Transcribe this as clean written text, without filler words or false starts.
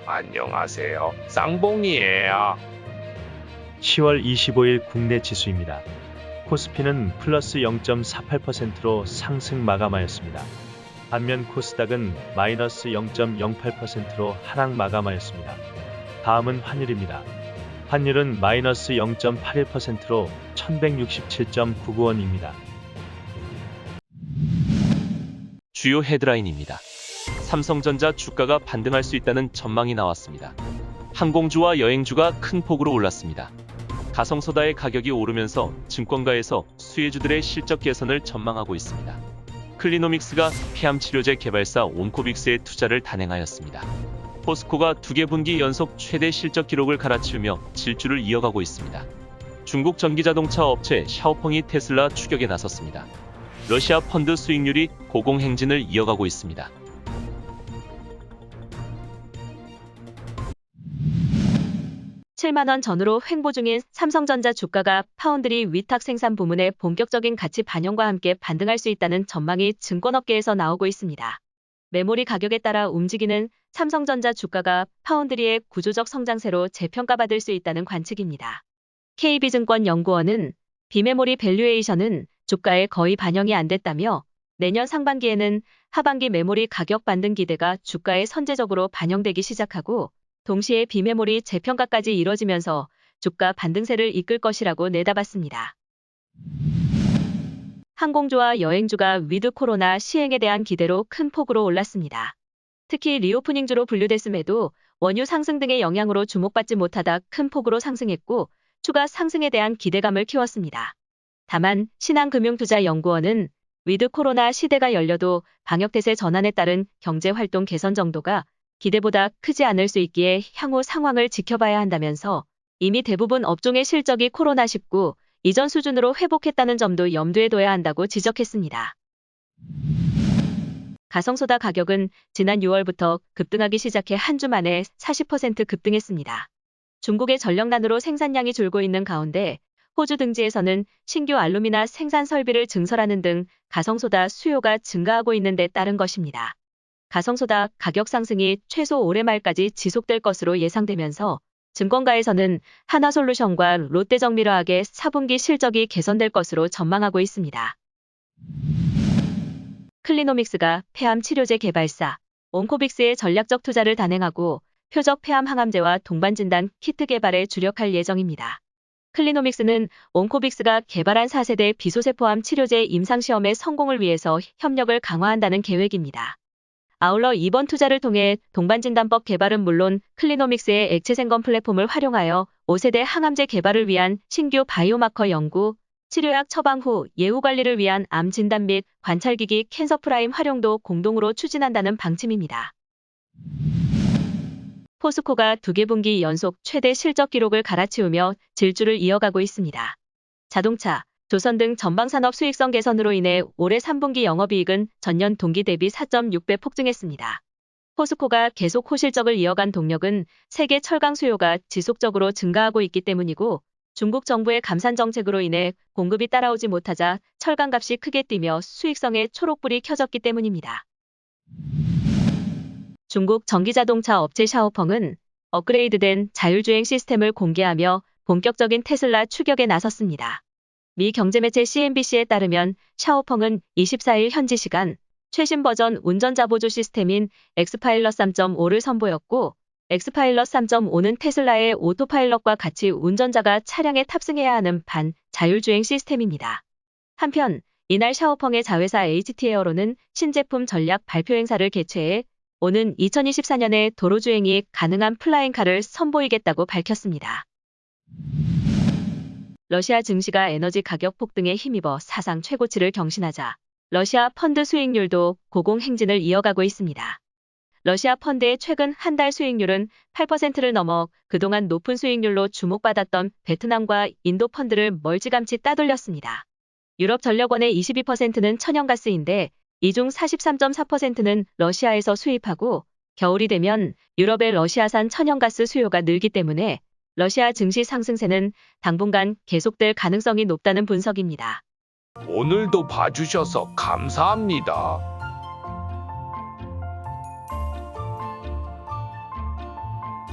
안녕하세요. 쌍봉이에요. 10월 25일 국내 지수입니다. 코스피는 플러스 0.48%로 상승 마감하였습니다. 반면 코스닥은 마이너스 0.08%로 하락 마감하였습니다. 다음은 환율입니다. 환율은 마이너스 0.81%로 1167.99원입니다. 주요 헤드라인입니다. 삼성전자 주가가 반등할 수 있다는 전망이 나왔습니다. 항공주와 여행주가 큰 폭으로 올랐습니다. 가성소다의 가격이 오르면서 증권가에서 수혜주들의 실적 개선을 전망하고 있습니다. 클리노믹스가 폐암 치료제 개발사 온코빅스에 투자를 단행하였습니다. 포스코가 2개 분기 연속 최대 실적 기록을 갈아치우며 질주를 이어가고 있습니다. 중국 전기자동차 업체 샤오펑이 테슬라 추격에 나섰습니다. 러시아 펀드 수익률이 고공행진을 이어가고 있습니다. (7만 원) 전후로 횡보 중인 삼성전자 주가가 파운드리 위탁 생산 부문의 본격적인 가치 반영과 함께 반등할 수 있다는 전망이 증권업계에서 나오고 있습니다. 메모리 가격에 따라 움직이는 삼성전자 주가가 파운드리의 구조적 성장세로 재평가받을 수 있다는 관측입니다. KB증권 연구원은 비메모리 밸류에이션은 주가에 거의 반영이 안 됐다며 내년 상반기에는 하반기 메모리 가격 반등 기대가 주가에 선제적으로 반영되기 시작하고 동시에 비메모리 재평가까지 이뤄지면서 주가 반등세를 이끌 것이라고 내다봤습니다. 항공주와 여행주가 위드 코로나 시행에 대한 기대로 큰 폭으로 올랐습니다. 특히 리오프닝주로 분류됐음에도 원유 상승 등의 영향으로 주목받지 못하다 큰 폭으로 상승했고 추가 상승에 대한 기대감을 키웠습니다. 다만 신한금융투자연구원은 위드 코로나 시대가 열려도 방역태세 전환에 따른 경제활동 개선 정도가 기대보다 크지 않을 수 있기에 향후 상황을 지켜봐야 한다면서 이미 대부분 업종의 실적이 코로나19 이전 수준으로 회복했다는 점도 염두에 둬야 한다고 지적했습니다. 가성소다 가격은 지난 6월부터 급등하기 시작해 한 주 만에 40% 급등했습니다. 중국의 전력난으로 생산량이 줄고 있는 가운데 호주 등지에서는 신규 알루미나 생산 설비를 증설하는 등 가성소다 수요가 증가하고 있는 데 따른 것입니다. 가성소다 가격 상승이 최소 올해 말까지 지속될 것으로 예상되면서 증권가에서는 하나솔루션과 롯데정밀화학의 4분기 실적이 개선될 것으로 전망하고 있습니다. 클리노믹스가 폐암 치료제 개발사 온코빅스에 전략적 투자를 단행하고 표적 폐암 항암제와 동반진단 키트 개발에 주력할 예정입니다. 클리노믹스는 온코빅스가 개발한 4세대 비소세포암 치료제 임상시험의 성공을 위해서 협력을 강화한다는 계획입니다. 아울러 이번 투자를 통해 동반진단법 개발은 물론 클리노믹스의 액체생검 플랫폼을 활용하여 5세대 항암제 개발을 위한 신규 바이오마커 연구, 치료약 처방 후 예후 관리를 위한 암 진단 및 관찰기기 캔서프라임 활용도 공동으로 추진한다는 방침입니다. 포스코가 2개 분기 연속 최대 실적 기록을 갈아치우며 질주를 이어가고 있습니다. 자동차, 조선 등 전방산업 수익성 개선으로 인해 올해 3분기 영업이익은 전년 동기 대비 4.6배 폭증했습니다. 포스코가 계속 호실적을 이어간 동력은 세계 철강 수요가 지속적으로 증가하고 있기 때문이고 중국 정부의 감산 정책으로 인해 공급이 따라오지 못하자 철강값이 크게 뛰며 수익성에 초록불이 켜졌기 때문입니다. 중국 전기자동차 업체 샤오펑은 업그레이드된 자율주행 시스템을 공개하며 본격적인 테슬라 추격에 나섰습니다. 미 경제매체 CNBC에 따르면 샤오펑은 24일 현지 시간 최신 버전 운전자 보조 시스템인 엑스파일럿 3.5를 선보였고 엑스파일럿 3.5는 테슬라의 오토파일럿과 같이 운전자가 차량에 탑승해야 하는 반자율주행 시스템입니다. 한편 이날 샤오펑의 자회사 HT에어로는 신제품 전략 발표 행사를 개최해 오는 2024년에 도로주행이 가능한 플라잉카를 선보이겠다고 밝혔습니다. 러시아 증시가 에너지 가격 폭등에 힘입어 사상 최고치를 경신하자 러시아 펀드 수익률도 고공행진을 이어가고 있습니다. 러시아 펀드의 최근 한 달 수익률은 8%를 넘어 그동안 높은 수익률로 주목받았던 베트남과 인도 펀드를 멀찌감치 따돌렸습니다. 유럽전력원의 22%는 천연가스인데 이 중 43.4%는 러시아에서 수입하고 겨울이 되면 유럽의 러시아산 천연가스 수요가 늘기 때문에 러시아 증시 상승세는 당분간 계속될 가능성이 높다는 분석입니다. 오늘도 봐주셔서 감사합니다.